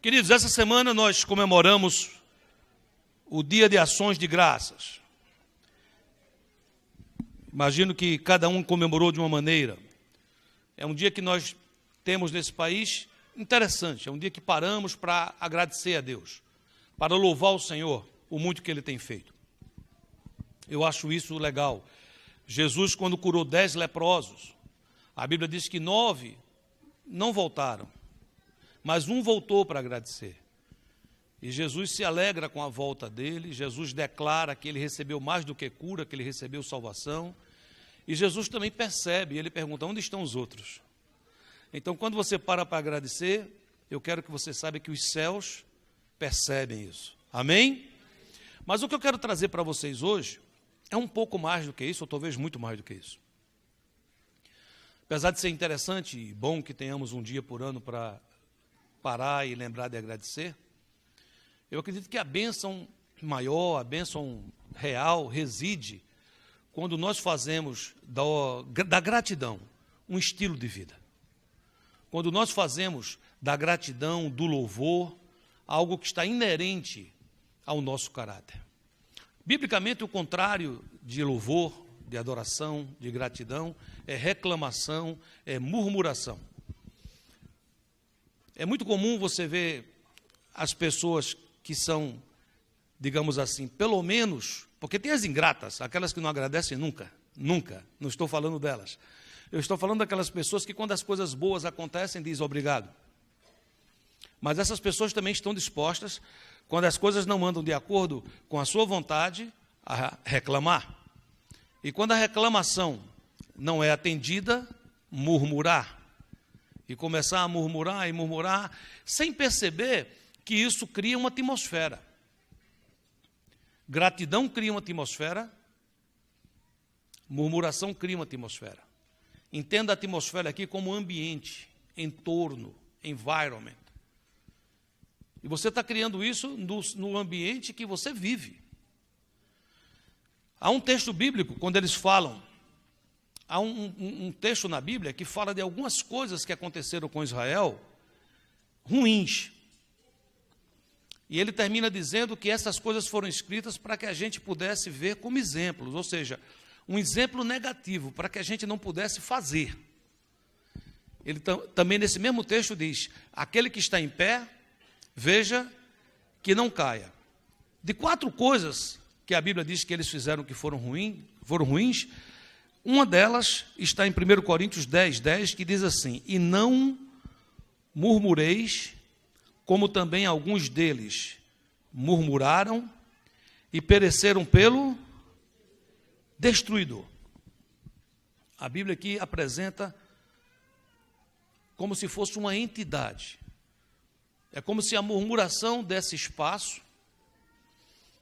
Queridos, essa semana nós comemoramos o Dia de Ações de Graças. Imagino que cada um comemorou de uma maneira. É um dia que nós temos nesse país interessante, é um dia que paramos para agradecer a Deus, para louvar o Senhor, o muito que Ele tem feito. Eu acho isso legal. Jesus, quando curou 10 leprosos, a Bíblia diz que 9 não voltaram, mas um voltou para agradecer. E Jesus se alegra com a volta dele, Jesus declara que ele recebeu mais do que cura, que ele recebeu salvação. E Jesus também percebe, ele pergunta, onde estão os outros? Então, quando você para agradecer, eu quero que você saiba que os céus percebem isso. Amém? Mas o que eu quero trazer para vocês hoje é um pouco mais do que isso, ou talvez muito mais do que isso. Apesar de ser interessante e bom que tenhamos um dia por ano para parar e lembrar de agradecer, eu acredito que a bênção maior, a bênção real, reside quando nós fazemos da gratidão um estilo de vida. Quando nós fazemos da gratidão, do louvor, algo que está inerente ao nosso caráter. Biblicamente, o contrário de louvor, de adoração, de gratidão, é reclamação, é murmuração. É muito comum você ver as pessoas que são, digamos assim, pelo menos, porque tem as ingratas, aquelas que não agradecem nunca, não estou falando delas. Eu estou falando daquelas pessoas que quando as coisas boas acontecem, diz obrigado. Mas essas pessoas também estão dispostas, quando as coisas não andam de acordo com a sua vontade, a reclamar. E quando a reclamação não é atendida, murmurar. E começar a murmurar e murmurar, sem perceber que isso cria uma atmosfera. Gratidão cria uma atmosfera, murmuração cria uma atmosfera. Entenda a atmosfera aqui como ambiente, entorno, environment. E você está criando isso no ambiente que você vive. Há um texto bíblico, quando eles falam, há um texto na Bíblia que fala de algumas coisas que aconteceram com Israel, ruins. E ele termina dizendo que essas coisas foram escritas para que a gente pudesse ver como exemplos, ou seja, um exemplo negativo, para que a gente não pudesse fazer. Ele também nesse mesmo texto diz, aquele que está em pé, veja que não caia. De 4 coisas que a Bíblia diz que eles fizeram que foram ruins, uma delas está em 1 Coríntios 10, que diz assim, e não murmureis, como também alguns deles murmuraram e pereceram pelo destruidor. A Bíblia aqui apresenta como se fosse uma entidade. É como se a murmuração desse espaço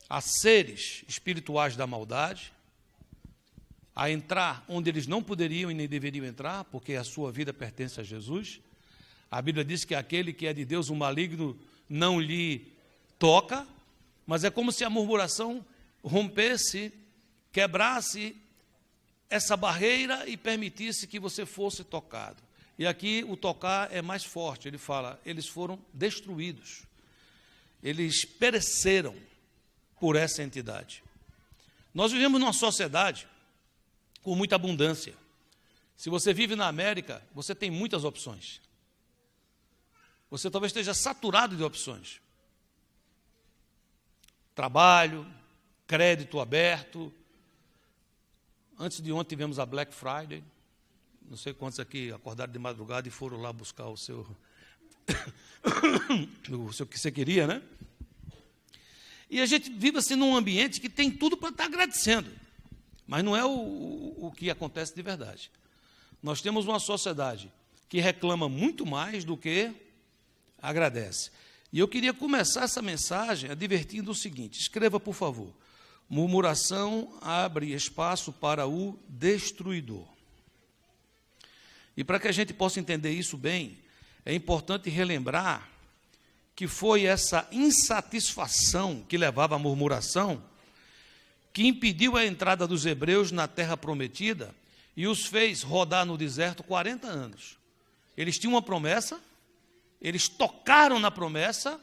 a seres espirituais da maldade, a entrar onde eles não poderiam e nem deveriam entrar, porque a sua vida pertence a Jesus. A Bíblia diz que aquele que é de Deus, o maligno, não lhe toca, mas é como se a murmuração rompesse, quebrasse essa barreira e permitisse que você fosse tocado. E aqui o tocar é mais forte, ele fala, eles foram destruídos, eles pereceram por essa entidade. Nós vivemos numa sociedade com muita abundância. Se você vive na América, você tem muitas opções. Você talvez esteja saturado de opções. Trabalho, crédito aberto. Antes de ontem tivemos a Black Friday. Não sei quantos aqui acordaram de madrugada e foram lá buscar o seu que você queria, né? E a gente vive assim num ambiente que tem tudo para estar agradecendo. Mas não é o que acontece de verdade. Nós temos uma sociedade que reclama muito mais do que agradece. E eu queria começar essa mensagem advertindo o seguinte, escreva, por favor, murmuração abre espaço para o destruidor. E para que a gente possa entender isso bem, é importante relembrar que foi essa insatisfação que levava à murmuração que impediu a entrada dos hebreus na terra prometida e os fez rodar no deserto 40 anos. Eles tinham uma promessa, eles tocaram na promessa,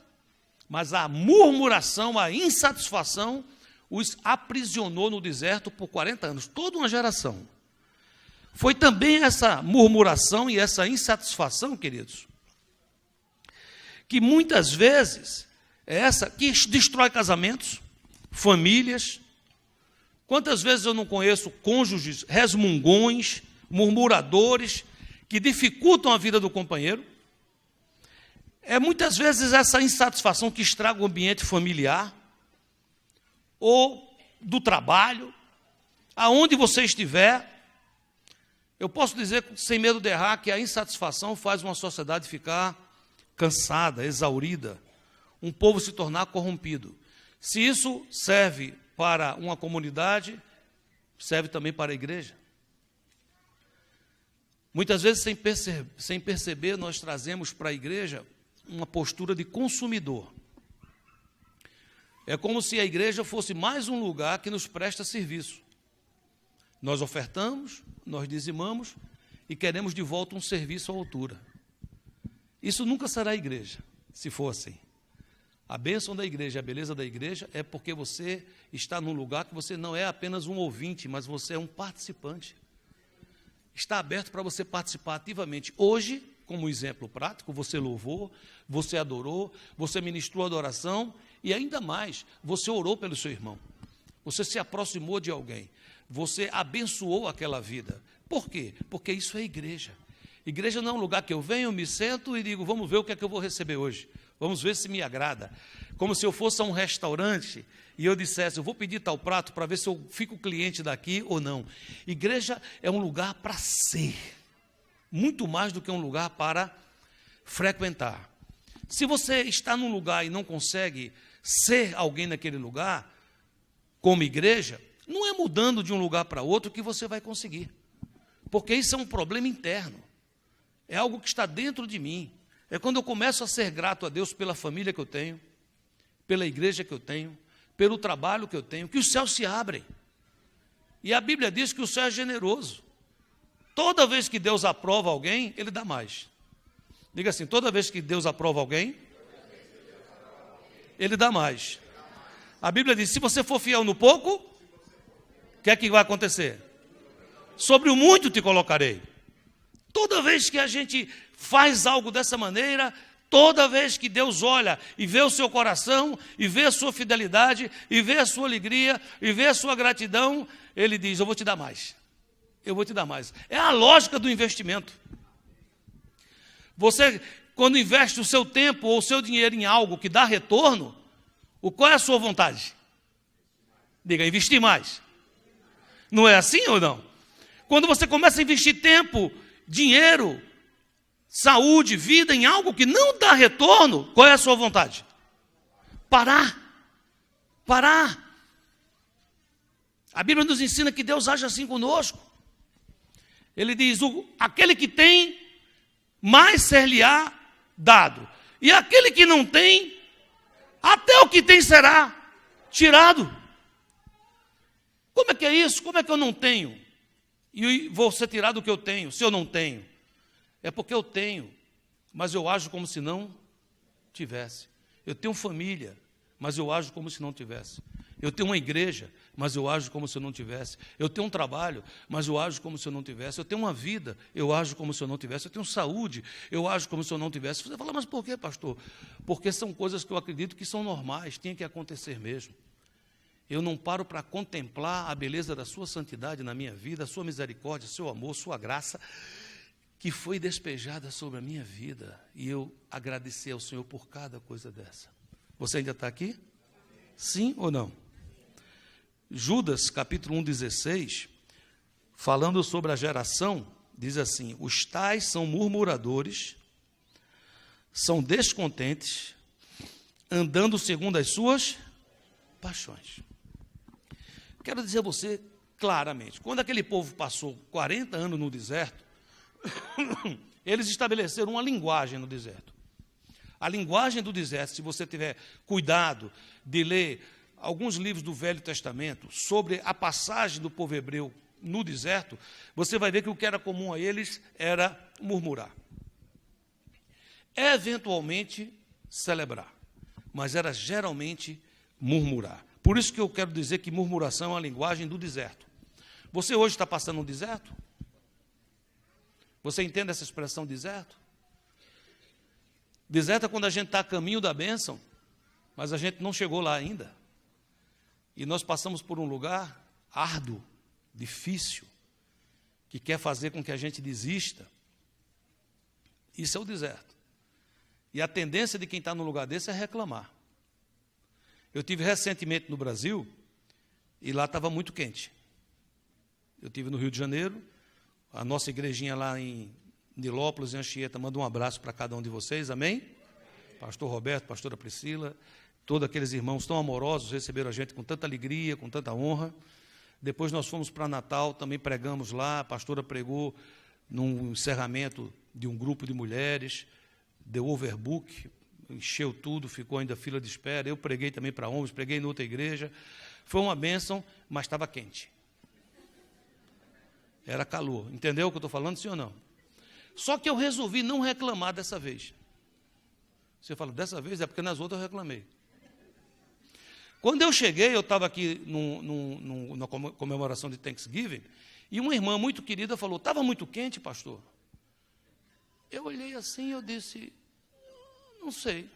mas a murmuração, a insatisfação, os aprisionou no deserto por 40 anos, toda uma geração. Foi também essa murmuração e essa insatisfação, queridos, que muitas vezes é essa que destrói casamentos, famílias. Quantas vezes eu não conheço cônjuges resmungões, murmuradores, que dificultam a vida do companheiro? É muitas vezes essa insatisfação que estraga o ambiente familiar, ou do trabalho, aonde você estiver. Eu posso dizer, sem medo de errar, que a insatisfação faz uma sociedade ficar cansada, exaurida, um povo se tornar corrompido. Se isso serve para uma comunidade, serve também para a igreja. Muitas vezes, sem perceber, nós trazemos para a igreja uma postura de consumidor. É como se a igreja fosse mais um lugar que nos presta serviço. Nós ofertamos, nós dizimamos e queremos de volta um serviço à altura. Isso nunca será igreja, se for assim. A bênção da igreja, a beleza da igreja é porque você está num lugar que você não é apenas um ouvinte, mas você é um participante. Está aberto para você participar ativamente. Hoje, como exemplo prático, você louvou, você adorou, você ministrou adoração e ainda mais, você orou pelo seu irmão. Você se aproximou de alguém. Você abençoou aquela vida. Por quê? Porque isso é igreja. Igreja não é um lugar que eu venho, me sento e digo, vamos ver o que é que eu vou receber hoje. Vamos ver se me agrada. Como se eu fosse a um restaurante e eu dissesse, eu vou pedir tal prato para ver se eu fico cliente daqui ou não. Igreja é um lugar para ser, muito mais do que um lugar para frequentar. Se você está num lugar e não consegue ser alguém naquele lugar, como igreja, não é mudando de um lugar para outro que você vai conseguir. Porque isso é um problema interno. É algo que está dentro de mim. É quando eu começo a ser grato a Deus pela família que eu tenho, pela igreja que eu tenho, pelo trabalho que eu tenho, que os céus se abrem. E a Bíblia diz que o céu é generoso. Toda vez que Deus aprova alguém, Ele dá mais. Diga assim, toda vez que Deus aprova alguém, Ele dá mais. A Bíblia diz, se você for fiel no pouco, o que é que vai acontecer? Sobre o muito te colocarei. Toda vez que a gente faz algo dessa maneira, toda vez que Deus olha e vê o seu coração, e vê a sua fidelidade, e vê a sua alegria, e vê a sua gratidão, Ele diz, eu vou te dar mais. Eu vou te dar mais. É a lógica do investimento. Você, quando investe o seu tempo ou o seu dinheiro em algo que dá retorno, qual é a sua vontade? Diga, investir mais. Não é assim ou não? Quando você começa a investir tempo, dinheiro, saúde, vida em algo que não dá retorno, qual é a sua vontade? Parar. A Bíblia nos ensina que Deus age assim conosco. Ele diz, aquele que tem, mais ser-lhe-á dado. E aquele que não tem, até o que tem será tirado. Como é que é isso? Como é que eu não tenho? E vou ser tirado do que eu tenho, se eu não tenho? É porque eu tenho, mas eu ajo como se não tivesse. Eu tenho família, mas eu ajo como se não tivesse. Eu tenho uma igreja, mas eu ajo como se eu não tivesse. Eu tenho um trabalho, mas eu ajo como se eu não tivesse. Eu tenho uma vida, eu ajo como se eu não tivesse. Eu tenho saúde, eu ajo como se eu não tivesse. Você fala, mas por quê, pastor? Porque são coisas que eu acredito que são normais, tem que acontecer mesmo. Eu não paro para contemplar a beleza da sua santidade na minha vida, a sua misericórdia, seu amor, sua graça, que foi despejada sobre a minha vida. E eu agradecer ao Senhor por cada coisa dessa. Você ainda está aqui? Sim ou não? Judas, capítulo 1, 16, falando sobre a geração, diz assim, os tais são murmuradores, são descontentes, andando segundo as suas paixões. Quero dizer a você claramente, quando aquele povo passou 40 anos no deserto, eles estabeleceram uma linguagem no deserto. A linguagem do deserto, se você tiver cuidado de ler alguns livros do Velho Testamento sobre a passagem do povo hebreu no deserto, você vai ver que o que era comum a eles era murmurar. Eventualmente, celebrar, mas era geralmente murmurar. Por isso que eu quero dizer que murmuração é uma linguagem do deserto. Você hoje está passando um deserto? Você entende essa expressão deserto? Deserto é quando a gente está a caminho da bênção, mas a gente não chegou lá ainda. E nós passamos por um lugar árduo, difícil, que quer fazer com que a gente desista. Isso é o deserto. E a tendência de quem está num lugar desse é reclamar. Eu tive recentemente no Brasil, e lá estava muito quente. Eu estive no Rio de Janeiro, a nossa igrejinha lá em Nilópolis, em Anchieta, manda um abraço para cada um de vocês, amém? Pastor Roberto, pastora Priscila, todos aqueles irmãos tão amorosos, receberam a gente com tanta alegria, com tanta honra. Depois nós fomos para Natal, também pregamos lá, a pastora pregou num encerramento de um grupo de mulheres, deu overbook, encheu tudo, ficou ainda fila de espera. Eu preguei também para homens, preguei em outra igreja. Foi uma bênção, mas estava quente. Era calor. Entendeu o que eu estou falando, sim ou não? Só que eu resolvi não reclamar dessa vez. Você fala, dessa vez? É porque nas outras eu reclamei. Quando eu cheguei, eu estava aqui na comemoração de Thanksgiving, e uma irmã muito querida falou, estava muito quente, pastor? Eu olhei assim e eu disse, não sei.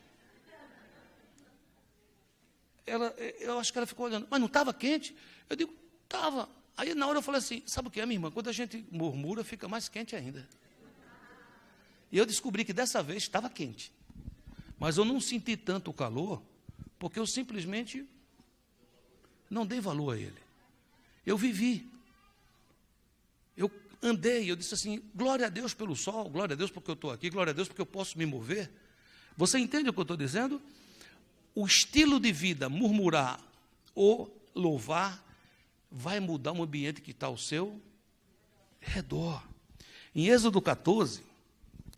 Eu acho que ela ficou olhando, mas não estava quente? Eu digo, estava. Aí na hora eu falei assim, sabe o que é, minha irmã? Quando a gente murmura, fica mais quente ainda. E eu descobri que dessa vez estava quente. Mas eu não senti tanto o calor, porque eu simplesmente não dei valor a ele. Eu vivi. Eu andei, eu disse assim, glória a Deus pelo sol, glória a Deus porque eu estou aqui, glória a Deus porque eu posso me mover. Você entende o que eu estou dizendo? O estilo de vida, murmurar ou louvar, vai mudar o ambiente que está ao seu redor. Em Êxodo 14,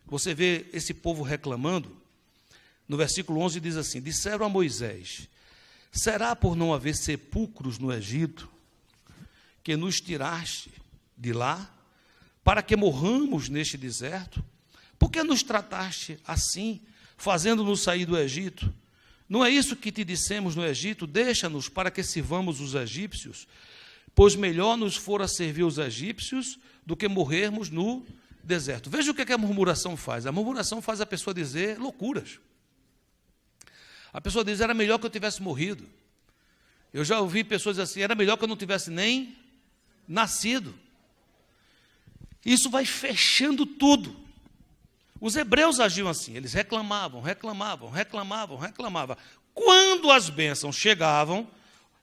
você vê esse povo reclamando. No versículo 11 diz assim, disseram a Moisés, será por não haver sepulcros no Egito, que nos tiraste de lá, para que morramos neste deserto? Por que nos trataste assim, fazendo-nos sair do Egito? Não é isso que te dissemos no Egito? Deixa-nos para que sirvamos os egípcios, pois melhor nos fora servir os egípcios do que morrermos no deserto. Veja o que a murmuração faz. A murmuração faz a pessoa dizer loucuras. A pessoa diz, era melhor que eu tivesse morrido. Eu já ouvi pessoas assim, era melhor que eu não tivesse nem nascido. Isso vai fechando tudo. Os hebreus agiam assim, eles reclamavam. Quando as bênçãos chegavam,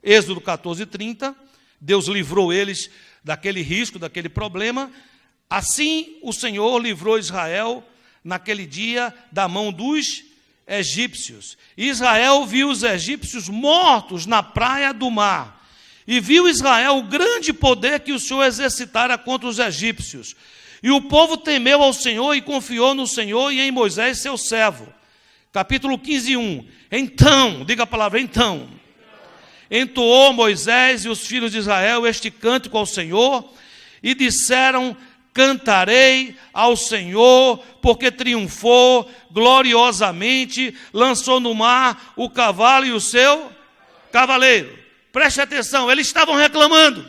Êxodo 14, 30, Deus livrou eles daquele risco, daquele problema. Assim o Senhor livrou Israel naquele dia da mão dos egípcios. Israel viu os egípcios mortos na praia do mar. E viu Israel o grande poder que o Senhor exercitara contra os egípcios. E o povo temeu ao Senhor e confiou no Senhor e em Moisés, seu servo. Capítulo 15, 1. Então, diga a palavra, então. Entoou Moisés e os filhos de Israel este cântico ao Senhor e disseram, cantarei ao Senhor, porque triunfou gloriosamente, lançou no mar o cavalo e o seu cavaleiro. Preste atenção, eles estavam reclamando.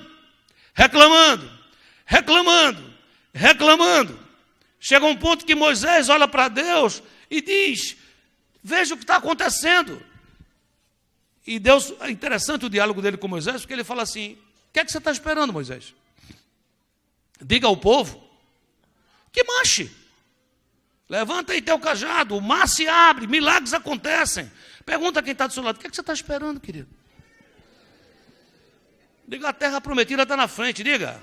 Chega um ponto que Moisés olha para Deus e diz, veja o que está acontecendo. E Deus, é interessante o diálogo dele com Moisés, porque ele fala assim, o que é que você está esperando, Moisés? Diga ao povo que marche. Levanta aí teu cajado, o mar se abre, milagres acontecem. Pergunta a quem está do seu lado, o que é que você está esperando, querido? Diga, a terra prometida está na frente, diga.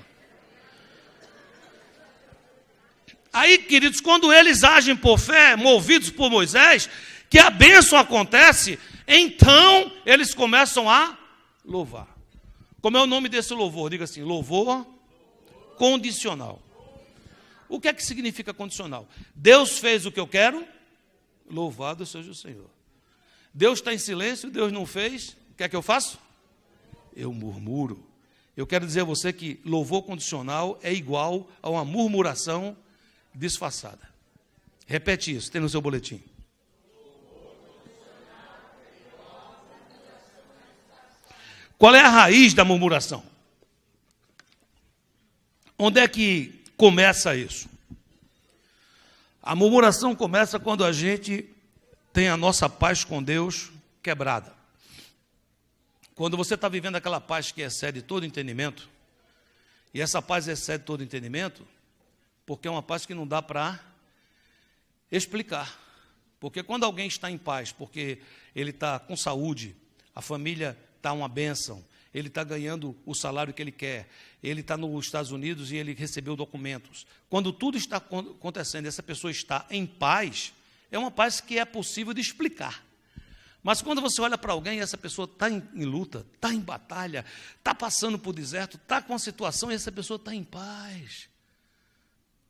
Aí, queridos, quando eles agem por fé, movidos por Moisés, que a bênção acontece, então eles começam a louvar. Como é o nome desse louvor? Diga assim, louvor condicional. O que é que significa condicional? Deus fez o que eu quero, louvado seja o Senhor. Deus está em silêncio, Deus não fez, o que é que eu faço? Eu murmuro, Eu quero dizer a você que louvor condicional é igual a uma murmuração disfarçada. Repete isso, tem no seu boletim. Qual é a raiz da murmuração? Onde é que começa isso? A murmuração começa quando a gente tem a nossa paz com Deus quebrada. Quando você está vivendo aquela paz que excede todo entendimento, e essa paz excede todo entendimento, porque é uma paz que não dá para explicar. Porque quando alguém está em paz, porque ele está com saúde, a família está uma bênção, ele está ganhando o salário que ele quer, ele está nos Estados Unidos e ele recebeu documentos. Quando tudo está acontecendo e essa pessoa está em paz, é uma paz que é possível de explicar. Mas quando você olha para alguém e essa pessoa está em luta, está em batalha, está passando por deserto, está com uma situação e essa pessoa está em paz.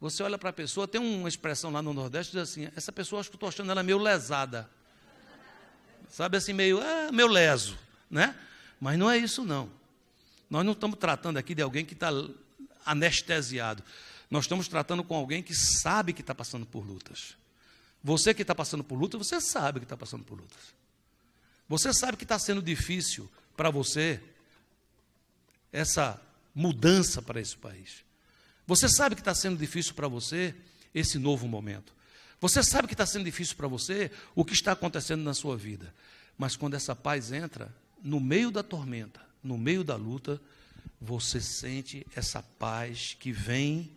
Você olha para a pessoa, tem uma expressão lá no Nordeste, diz assim, essa pessoa, acho que eu estou achando ela meio lesada. Sabe assim, meio leso, né? Mas não é isso, não. Nós não estamos tratando aqui de alguém que está anestesiado. Nós estamos tratando com alguém que sabe que está passando por lutas. Você que está passando por lutas, você sabe que está passando por lutas. Você sabe que está sendo difícil para você essa mudança para esse país. Você sabe que está sendo difícil para você esse novo momento. Você sabe que está sendo difícil para você o que está acontecendo na sua vida. Mas quando essa paz entra, no meio da tormenta, no meio da luta, você sente essa paz que vem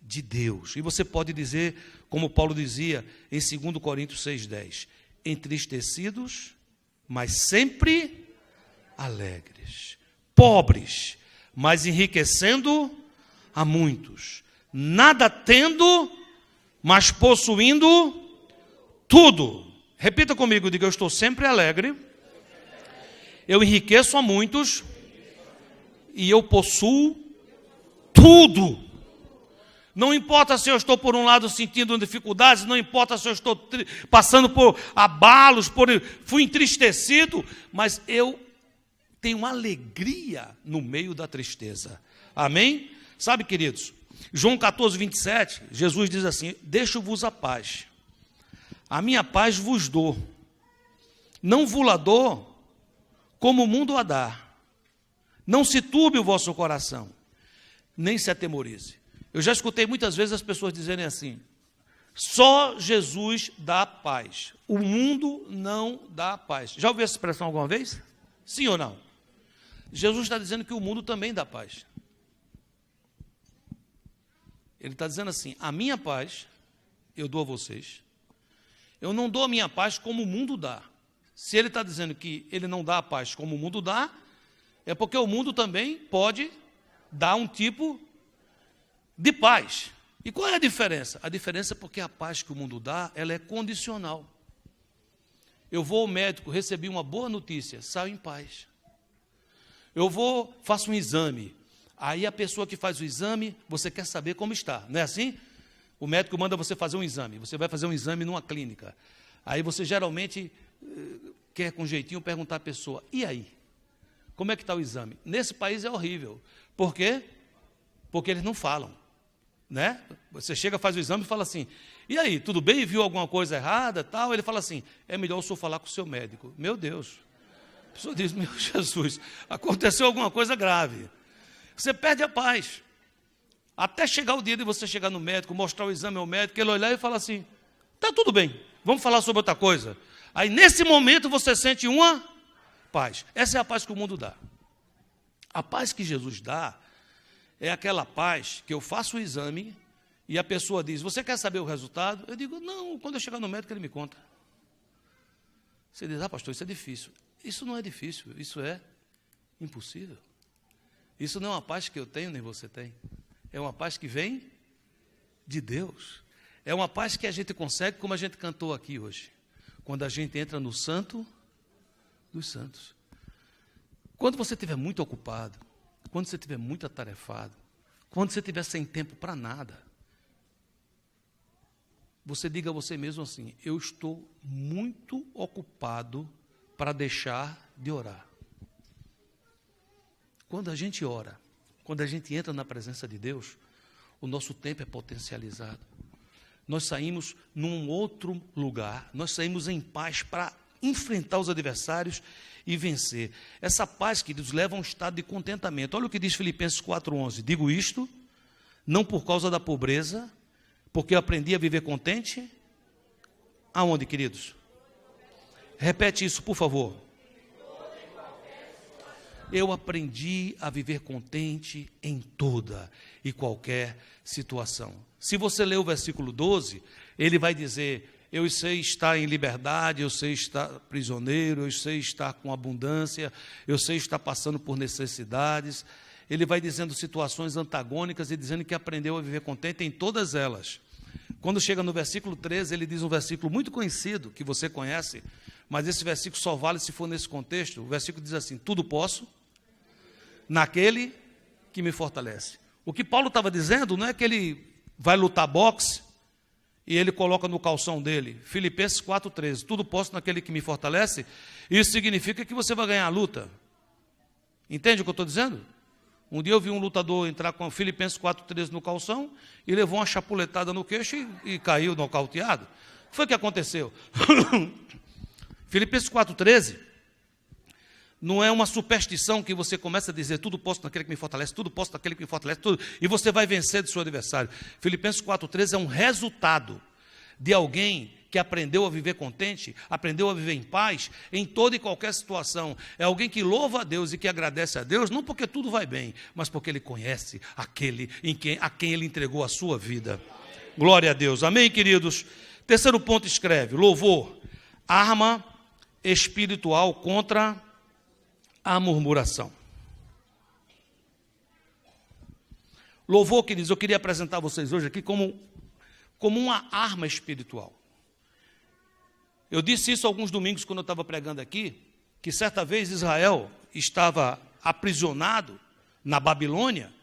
de Deus. E você pode dizer, como Paulo dizia em 2 Coríntios 6,10, entristecidos, mas sempre alegres, pobres, mas enriquecendo a muitos, nada tendo, mas possuindo tudo. Repita comigo, diga, eu estou sempre alegre, eu enriqueço a muitos e eu possuo tudo. Não importa se eu estou, por um lado, sentindo dificuldades, não importa se eu estou passando por abalos, fui entristecido, mas eu tenho alegria no meio da tristeza. Amém? Sabe, queridos, João 14, 27, Jesus diz assim, deixo-vos a paz, a minha paz vos dou, não vos-la dou como o mundo a dá. Não se turbe o vosso coração, nem se atemorize. Eu já escutei muitas vezes as pessoas dizerem assim, só Jesus dá paz, o mundo não dá paz. Já ouviu essa expressão alguma vez? Sim ou não? Jesus está dizendo que o mundo também dá paz. Ele está dizendo assim, a minha paz eu dou a vocês. Eu não dou a minha paz como o mundo dá. Se ele está dizendo que ele não dá a paz como o mundo dá, é porque o mundo também pode dar um tipo de paz. E qual é a diferença? A diferença é porque a paz que o mundo dá, ela é condicional. Eu vou ao médico, recebi uma boa notícia, saio em paz. Eu vou, faço um exame. Aí a pessoa que faz o exame, você quer saber como está, não é assim? O médico manda você fazer um exame, você vai fazer um exame numa clínica. Aí você geralmente quer com jeitinho perguntar à pessoa, e aí? Como é que está o exame? Nesse país é horrível. Por quê? Porque eles não falam, né? Você chega, faz o exame e fala assim, e aí, tudo bem? Viu alguma coisa errada? Tal? Ele fala assim, é melhor o senhor falar com o seu médico. Meu Deus. A pessoa diz, meu Jesus, aconteceu alguma coisa grave. Você perde a paz. Até chegar o dia de você chegar no médico, mostrar o exame ao médico, ele olhar e falar assim, está tudo bem, vamos falar sobre outra coisa. Aí nesse momento você sente uma paz. Essa é a paz que o mundo dá. A paz que Jesus dá é aquela paz que eu faço o exame e a pessoa diz, você quer saber o resultado? Eu digo, não, quando eu chegar no médico ele me conta. Você diz, pastor, isso é difícil. Isso não é difícil, isso é impossível. Isso não é uma paz que eu tenho, nem você tem. É uma paz que vem de Deus. É uma paz que a gente consegue, como a gente cantou aqui hoje. Quando a gente entra no Santo dos Santos. Quando você estiver muito ocupado, quando você estiver muito atarefado, quando você estiver sem tempo para nada, você diga a você mesmo assim, eu estou muito ocupado para deixar de orar. Quando a gente ora, quando a gente entra na presença de Deus, o nosso tempo é potencializado. Nós saímos num outro lugar, nós saímos em paz para enfrentar os adversários e vencer. Essa paz, queridos, leva a um estado de contentamento. Olha o que diz Filipenses 4:11. Digo isto, não por causa da pobreza, porque eu aprendi a viver contente. Aonde, queridos? Repete isso, por favor. Eu aprendi a viver contente em toda e qualquer situação. Se você ler o versículo 12, ele vai dizer: eu sei estar em liberdade, eu sei estar prisioneiro, eu sei estar com abundância, eu sei estar passando por necessidades. Ele vai dizendo situações antagônicas e dizendo que aprendeu a viver contente em todas elas. Quando chega no versículo 13, ele diz um versículo muito conhecido, que você conhece, mas esse versículo só vale se for nesse contexto. O versículo diz assim: tudo posso naquele que me fortalece. O que Paulo estava dizendo não é que ele vai lutar boxe e ele coloca no calção dele, Filipenses 4:13, tudo posso naquele que me fortalece. Isso significa que você vai ganhar a luta. Entende o que eu estou dizendo? Um dia eu vi um lutador entrar com Filipenses 4:13 no calção e levou uma chapuletada no queixo e caiu nocauteado. O que foi que aconteceu? Filipenses 4:13 não é uma superstição que você começa a dizer tudo posso naquele que me fortalece, tudo posso naquele que me fortalece, tudo, e você vai vencer do seu adversário. Filipenses 4:13 é um resultado de alguém que aprendeu a viver contente, aprendeu a viver em paz em toda e qualquer situação. É alguém que louva a Deus e que agradece a Deus, não porque tudo vai bem, mas porque ele conhece aquele a quem ele entregou a sua vida. Glória a Deus. Amém, queridos? Terceiro ponto, escreve: louvor, arma espiritual contra a murmuração. Louvor, queridos, eu queria apresentar a vocês hoje aqui como uma arma espiritual. Eu disse isso alguns domingos quando eu estava pregando aqui, que certa vez Israel estava aprisionado na Babilônia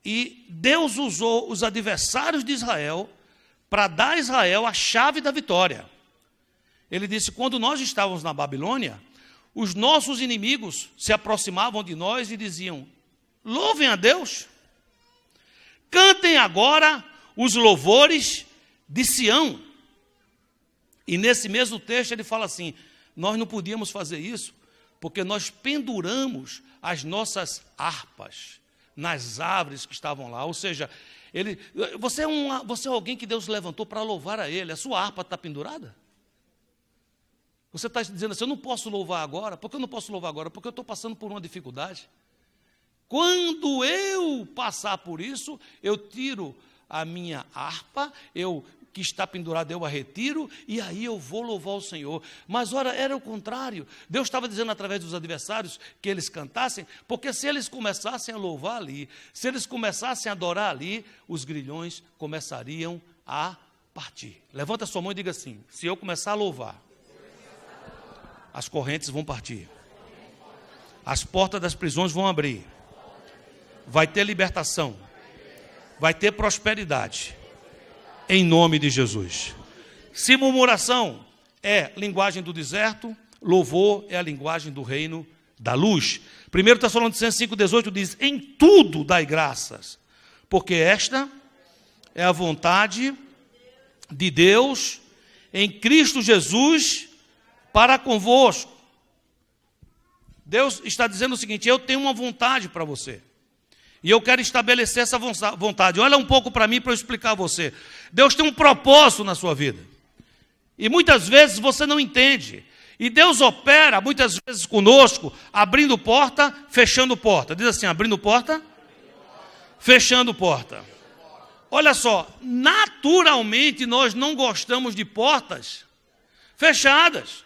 e Deus usou os adversários de Israel para dar a Israel a chave da vitória. Ele disse: quando nós estávamos na Babilônia, os nossos inimigos se aproximavam de nós e diziam: louvem a Deus, cantem agora os louvores de Sião. E nesse mesmo texto ele fala assim: nós não podíamos fazer isso, porque nós penduramos as nossas harpas nas árvores que estavam lá. Ou seja, você é alguém que Deus levantou para louvar a Ele. A sua harpa está pendurada? Você está dizendo assim: eu não posso louvar agora. Por que eu não posso louvar agora? Porque eu estou passando por uma dificuldade. Quando eu passar por isso, eu tiro a minha harpa, que está pendurada, eu a retiro, e aí eu vou louvar o Senhor. Mas, ora, era o contrário. Deus estava dizendo através dos adversários que eles cantassem, porque se eles começassem a louvar ali, se eles começassem a adorar ali, os grilhões começariam a partir. Levanta a sua mão e diga assim: se eu começar a louvar, as correntes vão partir, as portas das prisões vão abrir, vai ter libertação, vai ter prosperidade, em nome de Jesus. Se murmuração é linguagem do deserto, louvor é a linguagem do reino da luz. 1 Tessalonicenses 5,18 diz: em tudo dai graças, porque esta é a vontade de Deus em Cristo Jesus para convosco. Deus está dizendo o seguinte: eu tenho uma vontade para você, e eu quero estabelecer essa vontade. Olha um pouco para mim para eu explicar a você. Deus tem um propósito na sua vida, e muitas vezes você não entende. E Deus opera muitas vezes conosco, abrindo porta, fechando porta. Diz assim: abrindo porta, fechando porta. Olha só, naturalmente nós não gostamos de portas fechadas.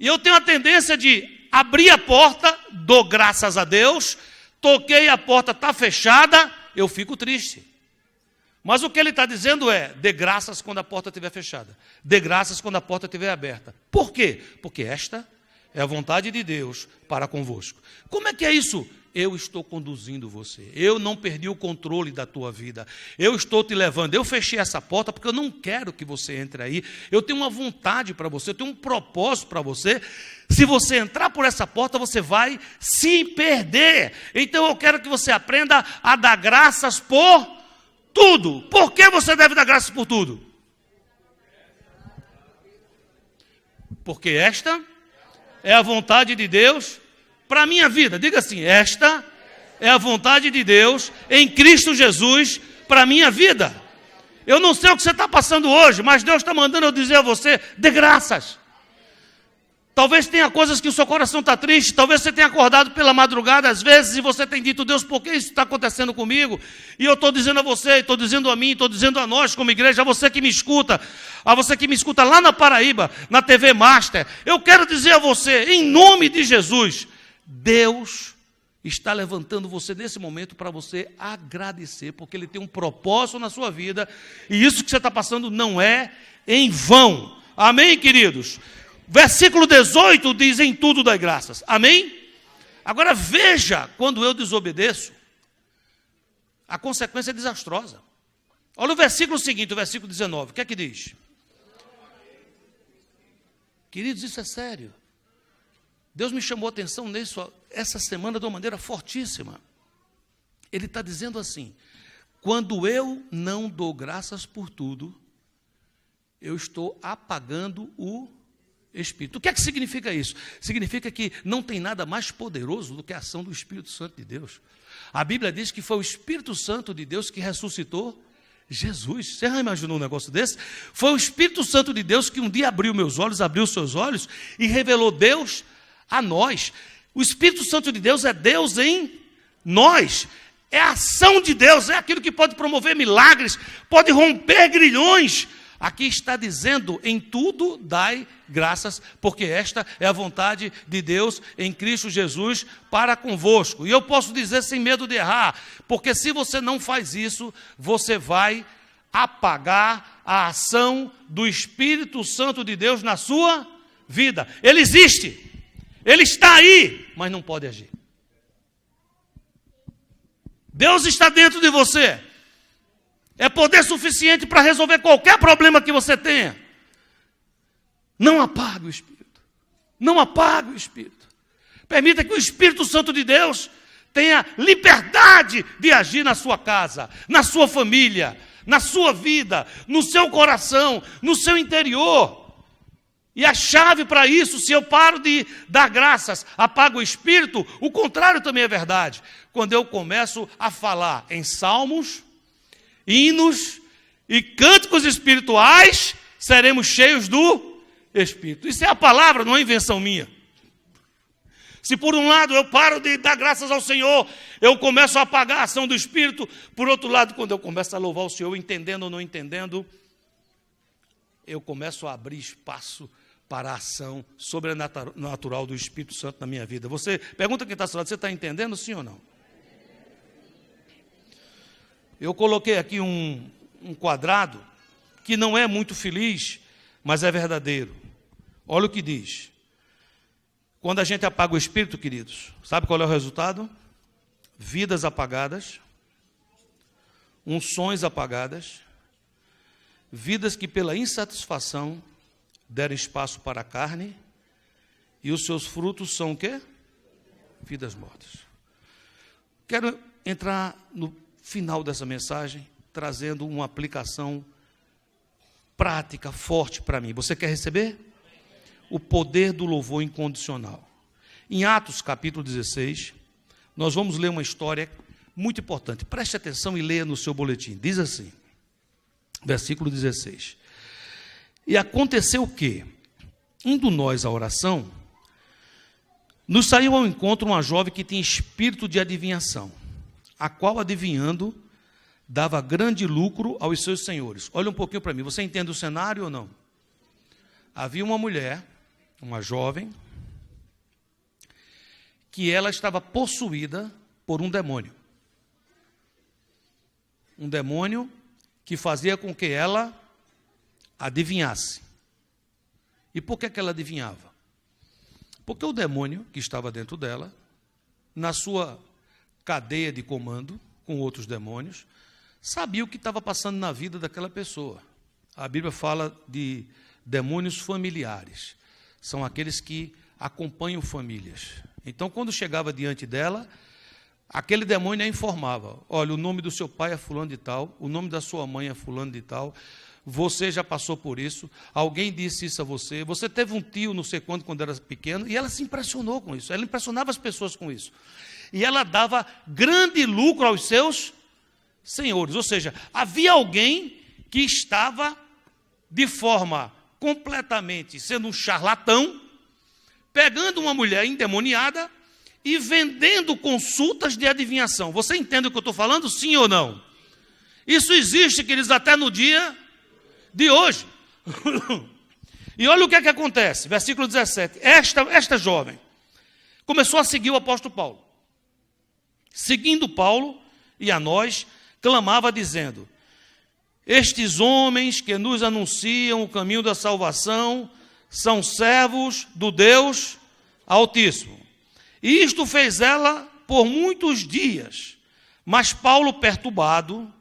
E eu tenho a tendência de abrir a porta, dou graças a Deus, toquei, a porta está fechada, eu fico triste. Mas o que ele está dizendo é: dê graças quando a porta estiver fechada, dê graças quando a porta estiver aberta. Por quê? Porque esta é a vontade de Deus para convosco. Como é que é isso eu estou conduzindo você. Eu não perdi o controle da tua vida. Eu estou te levando. Eu fechei essa porta porque eu não quero que você entre aí. Eu tenho uma vontade para você, eu tenho um propósito para você. Se você entrar por essa porta, você vai se perder. Então eu quero que você aprenda a dar graças por tudo. Por que você deve dar graças por tudo? Porque esta é a vontade de Deus para a minha vida. Diga assim: esta é a vontade de Deus em Cristo Jesus para a minha vida. Eu não sei o que você está passando hoje, mas Deus está mandando eu dizer a você: dê graças. Talvez tenha coisas que o seu coração está triste, talvez você tenha acordado pela madrugada às vezes e você tem dito: Deus, por que isso está acontecendo comigo? E eu estou dizendo a você, estou dizendo a mim, estou dizendo a nós como igreja, a você que me escuta lá na Paraíba, na TV Master, eu quero dizer a você, em nome de Jesus, Deus está levantando você nesse momento para você agradecer, porque Ele tem um propósito na sua vida, e isso que você está passando não é em vão. Amém, queridos? Versículo 18 diz: em tudo dai graças. Amém? Agora veja, quando eu desobedeço, a consequência é desastrosa. Olha o versículo seguinte, o versículo 19. O que é que diz? Queridos, isso é sério. Deus me chamou a atenção nisso essa semana de uma maneira fortíssima. Ele está dizendo assim: quando eu não dou graças por tudo, eu estou apagando o Espírito. O que é que significa isso? Significa que não tem nada mais poderoso do que a ação do Espírito Santo de Deus. A Bíblia diz que foi o Espírito Santo de Deus que ressuscitou Jesus. Você já imaginou um negócio desse? Foi o Espírito Santo de Deus que um dia abriu meus olhos, abriu seus olhos e revelou Deus a nós. O Espírito Santo de Deus é Deus em nós. É a ação de Deus, é aquilo que pode promover milagres, pode romper grilhões. Aqui está dizendo: em tudo dai graças, porque esta é a vontade de Deus em Cristo Jesus para convosco. E eu posso dizer sem medo de errar, porque se você não faz isso, você vai apagar a ação do Espírito Santo de Deus na sua vida. Ele existe, Ele está aí, mas não pode agir. Deus está dentro de você. É poder suficiente para resolver qualquer problema que você tenha. Não apague o Espírito. Não apague o Espírito. Permita que o Espírito Santo de Deus tenha liberdade de agir na sua casa, na sua família, na sua vida, no seu coração, no seu interior. E a chave para isso, se eu paro de dar graças, apago o Espírito, o contrário também é verdade. Quando eu começo a falar em salmos, hinos e cânticos espirituais, seremos cheios do Espírito. Isso é a palavra, não é invenção minha. Se por um lado eu paro de dar graças ao Senhor, eu começo a apagar a ação do Espírito. Por outro lado, quando eu começo a louvar o Senhor, entendendo ou não entendendo, eu começo a abrir espaço para a ação sobrenatural do Espírito Santo na minha vida. Você pergunta quem está ao seu lado: você está entendendo, sim ou não? Eu coloquei aqui um quadrado que não é muito feliz, mas é verdadeiro. Olha o que diz. Quando a gente apaga o Espírito, queridos, sabe qual é o resultado? Vidas apagadas, unções apagadas, vidas que pela insatisfação deram espaço para a carne, e os seus frutos são o quê? Vidas mortas. Quero entrar no final dessa mensagem, trazendo uma aplicação prática, forte para mim. Você quer receber? O poder do louvor incondicional. Em Atos capítulo 16, nós vamos ler uma história muito importante. Preste atenção e leia no seu boletim. Diz assim, versículo 16. E aconteceu que, indo nós à oração, nos saiu ao encontro uma jovem que tinha espírito de adivinhação, a qual, adivinhando, dava grande lucro aos seus senhores. Olha um pouquinho para mim, você entende o cenário ou não? Havia uma mulher, uma jovem, que ela estava possuída por um demônio. Um demônio que fazia com que ela adivinhasse. E por que ela adivinhava? Porque o demônio que estava dentro dela, na sua cadeia de comando com outros demônios, sabia o que estava passando na vida daquela pessoa. A Bíblia fala de demônios familiares. São aqueles que acompanham famílias. Então, quando chegava diante dela, aquele demônio a informava: olha, o nome do seu pai é fulano de tal, o nome da sua mãe é fulano de tal, você já passou por isso, alguém disse isso a você, você teve um tio não sei quando era pequeno, e ela se impressionou com isso, ela impressionava as pessoas com isso. E ela dava grande lucro aos seus senhores, ou seja, havia alguém que estava de forma completamente sendo um charlatão, pegando uma mulher endemoniada e vendendo consultas de adivinhação. Você entende o que eu estou falando? Sim ou não? Isso existe, queridos, até no dia de hoje. E olha o que é que acontece, versículo 17. Esta jovem começou a seguir o apóstolo Paulo. Seguindo Paulo e a nós, clamava dizendo: estes homens que nos anunciam o caminho da salvação são servos do Deus Altíssimo. E isto fez ela por muitos dias. Mas Paulo, perturbado,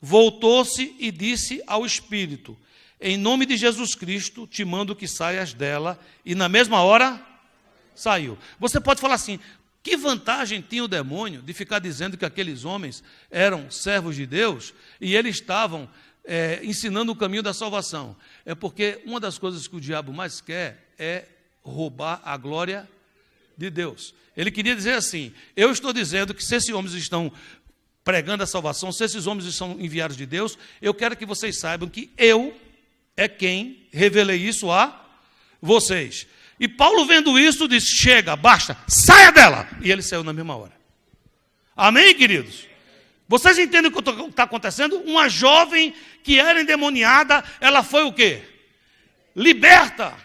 voltou-se e disse ao Espírito: em nome de Jesus Cristo, te mando que saias dela. E na mesma hora, saiu. Você pode falar assim: que vantagem tinha o demônio de ficar dizendo que aqueles homens eram servos de Deus e eles estavam ensinando o caminho da salvação? É porque uma das coisas que o diabo mais quer é roubar a glória de Deus. Ele queria dizer assim: eu estou dizendo que se esses homens estão pregando a salvação, se esses homens são enviados de Deus, eu quero que vocês saibam que eu é quem revelei isso a vocês. E Paulo, vendo isso, disse: chega, basta, saia dela. E ele saiu na mesma hora. Amém, queridos? Vocês entendem o que está acontecendo? Uma jovem que era endemoniada, ela foi o quê? Liberta.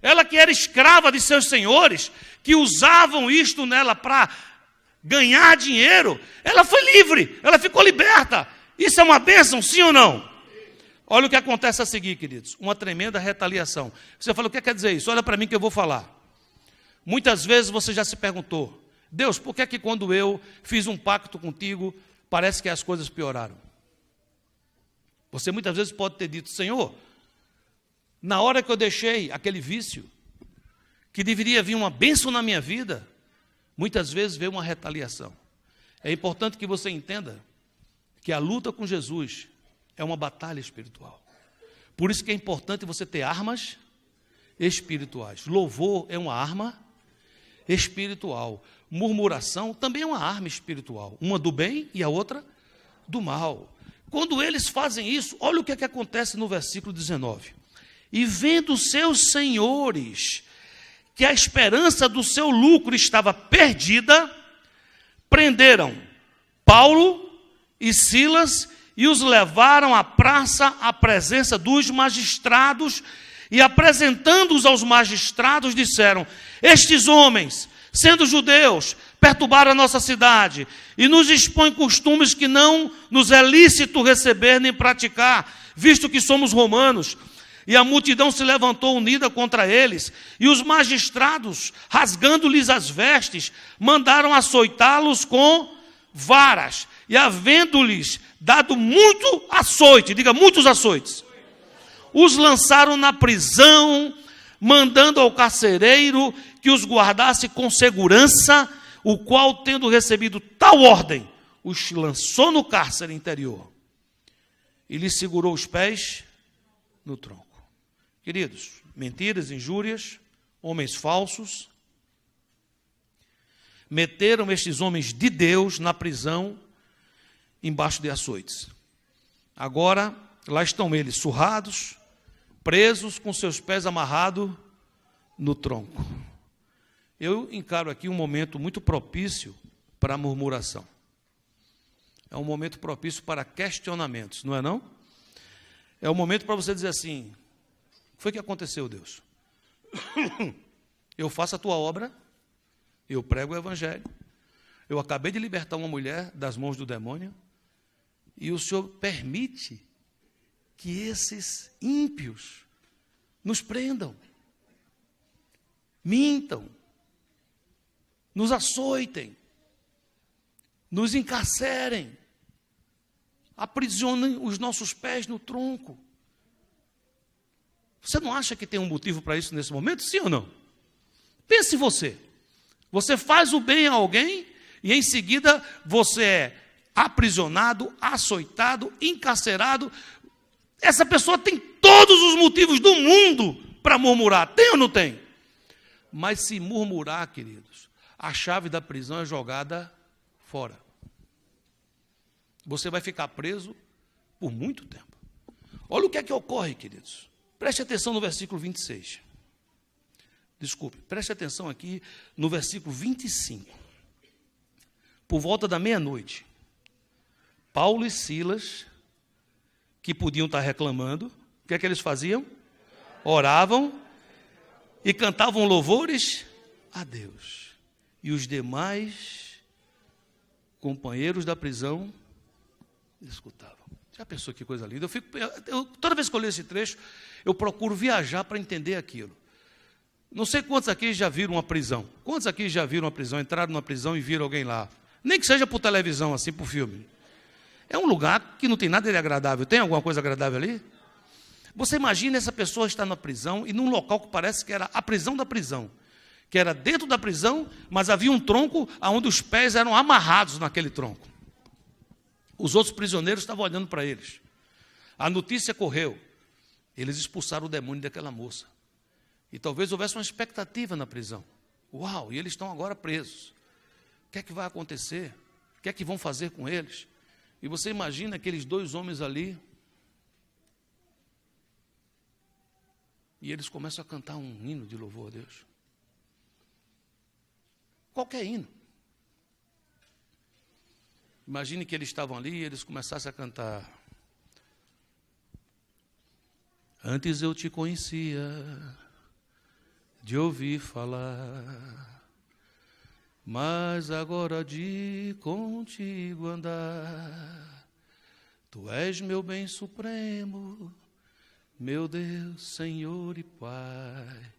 Ela que era escrava de seus senhores, que usavam isto nela para ganhar dinheiro, ela foi livre, ela ficou liberta. Isso é uma bênção, sim ou não? Olha o que acontece a seguir, queridos, uma tremenda retaliação. Você fala: o que quer dizer isso? Olha para mim que eu vou falar. Muitas vezes você já se perguntou: Deus, por que quando eu fiz um pacto contigo, parece que as coisas pioraram? Você muitas vezes pode ter dito: Senhor, na hora que eu deixei aquele vício, que deveria vir uma bênção na minha vida, muitas vezes veio uma retaliação. É importante que você entenda que a luta com Jesus é uma batalha espiritual. Por isso que é importante você ter armas espirituais. Louvor é uma arma espiritual. Murmuração também é uma arma espiritual. Uma do bem e a outra do mal. Quando eles fazem isso, olha o que é que acontece no versículo 19. E vendo seus senhores que a esperança do seu lucro estava perdida, prenderam Paulo e Silas e os levaram à praça à presença dos magistrados, e apresentando-os aos magistrados, disseram: estes homens, sendo judeus, perturbaram a nossa cidade e nos expõem costumes que não nos é lícito receber nem praticar, visto que somos romanos. E a multidão se levantou unida contra eles, e os magistrados, rasgando-lhes as vestes, mandaram açoitá-los com varas, e havendo-lhes dado muito açoite, diga muitos açoites, os lançaram na prisão, mandando ao carcereiro que os guardasse com segurança, o qual, tendo recebido tal ordem, os lançou no cárcere interior e lhes segurou os pés no tronco. Queridos, mentiras, injúrias, homens falsos, meteram estes homens de Deus na prisão, embaixo de açoites. Agora, lá estão eles, surrados, presos, com seus pés amarrados no tronco. Eu encaro aqui um momento muito propício para a murmuração. É um momento propício para questionamentos, não é não? É um momento para você dizer assim: o que foi que aconteceu, Deus? Eu faço a tua obra, eu prego o evangelho, eu acabei de libertar uma mulher das mãos do demônio, e o Senhor permite que esses ímpios nos prendam, mintam, nos açoitem. nos encarcerem, aprisionem os nossos pés no tronco. Você não acha que tem um motivo para isso nesse momento? Sim ou não? Pense você. Você faz o bem a alguém e em seguida você é aprisionado, açoitado, encarcerado. Essa pessoa tem todos os motivos do mundo para murmurar. Tem ou não tem? Mas se murmurar, queridos, a chave da prisão é jogada fora. Você vai ficar preso por muito tempo. Olha o que é que ocorre, queridos. Preste atenção no versículo 26. Desculpe, preste atenção aqui no versículo 25. Por volta da meia-noite, Paulo e Silas, que podiam estar reclamando, o que é que eles faziam? Oravam e cantavam louvores a Deus. E os demais companheiros da prisão escutavam. Já pensou que coisa linda? Toda vez que eu leio esse trecho, eu procuro viajar para entender aquilo. Não sei quantos aqui já viram uma prisão. Quantos aqui já viram uma prisão, entraram numa prisão e viram alguém lá? Nem que seja por televisão, assim, por filme. É um lugar que não tem nada de agradável. Tem alguma coisa agradável ali? Você imagina essa pessoa estar na prisão e num local que parece que era a prisão da prisão. Que era dentro da prisão, mas havia um tronco onde os pés eram amarrados naquele tronco. Os outros prisioneiros estavam olhando para eles. A notícia correu. Eles expulsaram o demônio daquela moça. E talvez houvesse uma expectativa na prisão. Uau, e eles estão agora presos. O que é que vai acontecer? O que é que vão fazer com eles? E você imagina aqueles dois homens ali. E eles começam a cantar um hino de louvor a Deus. Qualquer hino. Imagine que eles estavam ali e eles começassem a cantar. Antes eu te conhecia, de ouvir falar, mas agora de contigo andar. Tu és meu bem supremo, meu Deus, Senhor e Pai.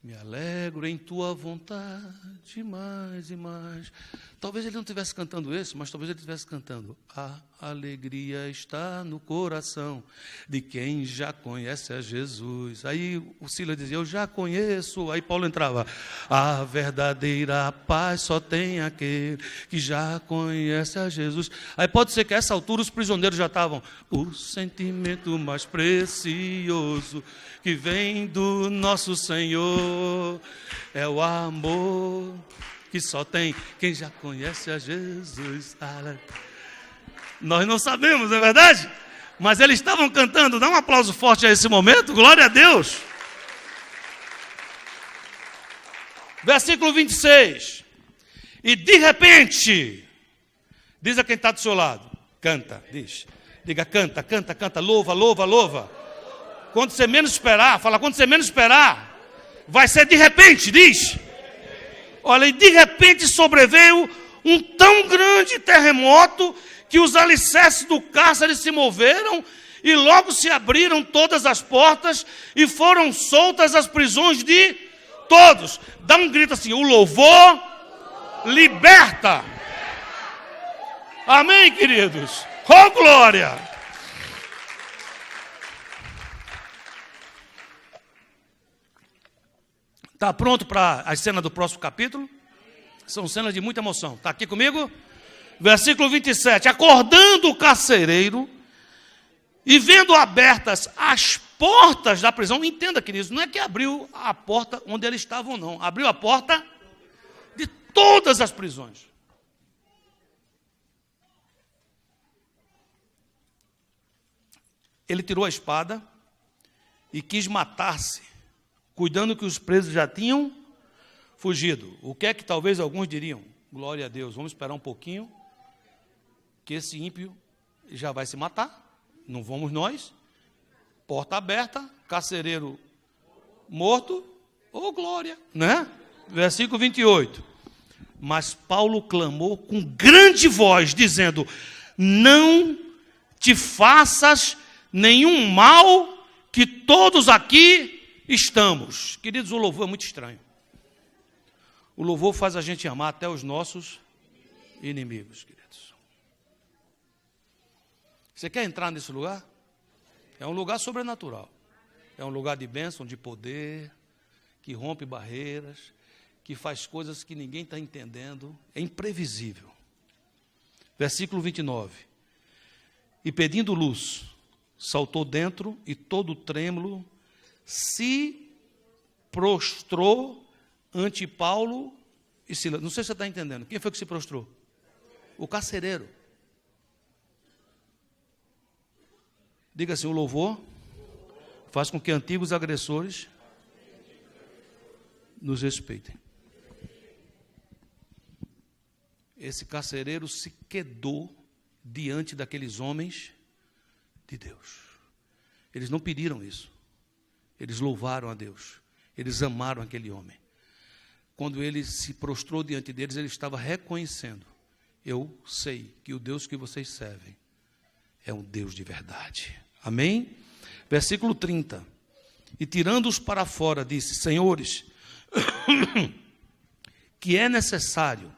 Me alegro em tua vontade mais e mais. Talvez ele não estivesse cantando esse, mas talvez ele estivesse cantando. A alegria está no coração de quem já conhece a Jesus. Aí o Silas dizia, eu já conheço. Aí Paulo entrava. A verdadeira paz só tem aquele que já conhece a Jesus. Aí pode ser que a essa altura os prisioneiros já estavam. O sentimento mais precioso que vem do nosso Senhor é o amor que só tem quem já conhece a Jesus. Nós não sabemos, não é verdade? Mas eles estavam cantando. Dá um aplauso forte a esse momento. Glória a Deus. Versículo 26. E de repente, diz a quem está do seu lado, canta, diz. Diga, canta, canta, canta, louva, louva, louva. Quando você menos esperar, fala, quando você menos esperar, vai ser de repente, diz. Olha, e de repente sobreveio um tão grande terremoto que os alicerces do cárcere se moveram e logo se abriram todas as portas e foram soltas as prisões de todos. Dá um grito assim, o louvor liberta. Amém, queridos? Oh, glória! Está pronto para a cena do próximo capítulo? São cenas de muita emoção. Está aqui comigo? Versículo 27. Acordando o carcereiro e vendo abertas as portas da prisão. Entenda, queridos, não é que abriu a porta onde eles estavam, não. Abriu a porta de todas as prisões. Ele tirou a espada e quis matar-se, cuidando que os presos já tinham fugido. O que é que talvez alguns diriam? Glória a Deus, vamos esperar um pouquinho, que esse ímpio já vai se matar, não vamos nós, porta aberta, carcereiro morto, oh glória, né? Versículo 28. Mas Paulo clamou com grande voz, dizendo, não te faças nenhum mal, que todos aqui estamos. Queridos, o louvor é muito estranho. O louvor faz a gente amar até os nossos inimigos, queridos. Você quer entrar nesse lugar? É um lugar sobrenatural. É um lugar de bênção, de poder, que rompe barreiras, que faz coisas que ninguém está entendendo. É imprevisível. Versículo 29. E pedindo luz, saltou dentro e todo trêmulo se prostrou ante Paulo e Silas. Não sei se você está entendendo. Quem foi que se prostrou? O carcereiro. Diga assim, o louvor faz com que antigos agressores nos respeitem. Esse carcereiro se quedou diante daqueles homens de Deus. Eles não pediram isso. Eles louvaram a Deus. Eles amaram aquele homem. Quando ele se prostrou diante deles, ele estava reconhecendo: eu sei que o Deus que vocês servem é um Deus de verdade. Amém? Versículo 30. E tirando-os para fora, disse: senhores, que é necessário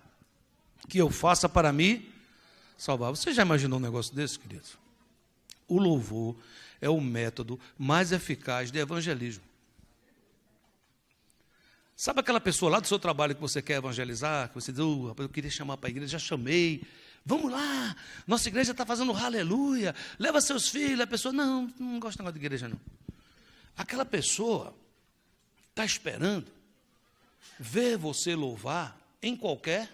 que eu faça para me salvar. Você já imaginou um negócio desse, queridos? O louvor é o método mais eficaz de evangelismo. Sabe aquela pessoa lá do seu trabalho que você quer evangelizar, que você diz, eu queria chamar para a igreja, já chamei, vamos lá, nossa igreja está fazendo aleluia, leva seus filhos. A pessoa, não gosta de negócio de igreja, não. Aquela pessoa está esperando ver você louvar em qualquer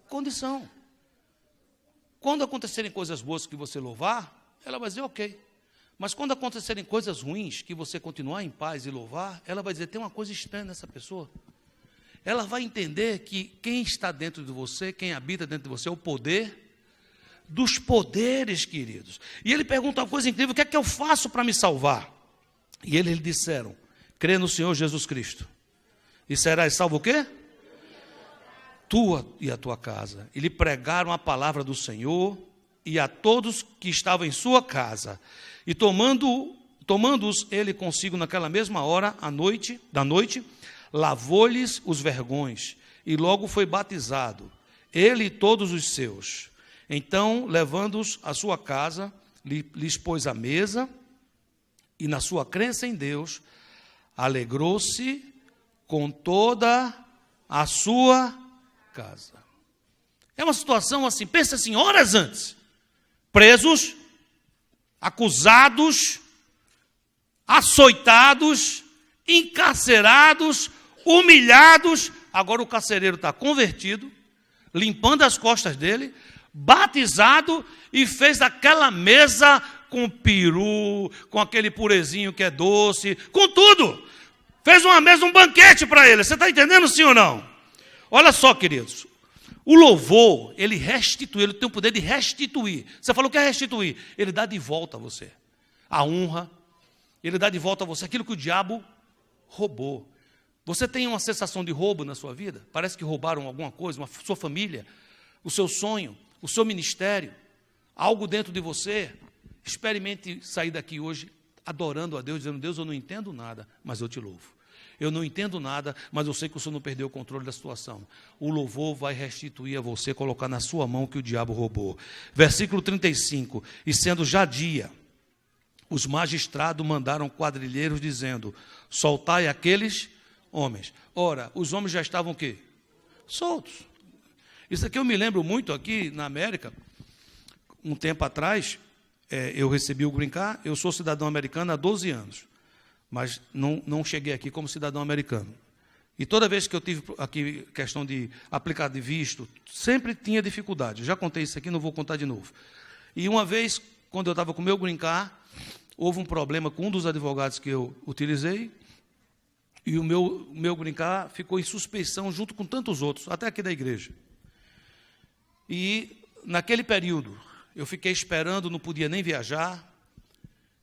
condição. Quando acontecerem coisas boas que você louvar, ela vai dizer ok. Mas quando acontecerem coisas ruins, que você continuar em paz e louvar, ela vai dizer, tem uma coisa estranha nessa pessoa. Ela vai entender que quem está dentro de você, quem habita dentro de você, é o poder dos poderes, queridos. E ele pergunta uma coisa incrível, o que é que eu faço para me salvar? E eles lhe disseram, crê no Senhor Jesus Cristo. E serás salvo o quê? Tu e a tua casa. E lhe pregaram a palavra do Senhor e a todos que estavam em sua casa. E tomando-os ele consigo naquela mesma hora da noite, lavou-lhes os vergões, e logo foi batizado, ele e todos os seus. Então, levando-os à sua casa, lhes pôs a mesa, e na sua crença em Deus, alegrou-se com toda a sua casa. É uma situação assim, pensa assim, horas antes, presos, acusados, açoitados, encarcerados, humilhados. Agora o carcereiro está convertido, limpando as costas dele, batizado e fez aquela mesa com peru, com aquele purezinho que é doce, com tudo. Fez uma mesa, um banquete para ele. Você está entendendo, sim ou não? Olha só, queridos. O louvor, ele restitui, ele tem o poder de restituir. Você falou que é restituir. Ele dá de volta a você a honra, ele dá de volta a você aquilo que o diabo roubou. Você tem uma sensação de roubo na sua vida? Parece que roubaram alguma coisa, sua família, o seu sonho, o seu ministério, algo dentro de você. Experimente sair daqui hoje adorando a Deus, dizendo, Deus, eu não entendo nada, mas eu te louvo. Eu não entendo nada, mas eu sei que o Senhor não perdeu o controle da situação. O louvor vai restituir a você, colocar na sua mão o que o diabo roubou. Versículo 35. E sendo já dia, os magistrados mandaram quadrilheiros dizendo, soltai aqueles homens. Ora, os homens já estavam o quê? Soltos. Isso aqui eu me lembro muito aqui na América. Um tempo atrás, eu recebi o green card. Eu sou cidadão americano há 12 anos. Mas não cheguei aqui como cidadão americano. E toda vez que eu tive aqui questão de aplicar de visto, sempre tinha dificuldade. Eu já contei isso aqui, não vou contar de novo. E uma vez, quando eu estava com o meu green card, houve um problema com um dos advogados que eu utilizei, e o meu green card ficou em suspeição junto com tantos outros, até aqui da igreja. E naquele período, eu fiquei esperando, não podia nem viajar,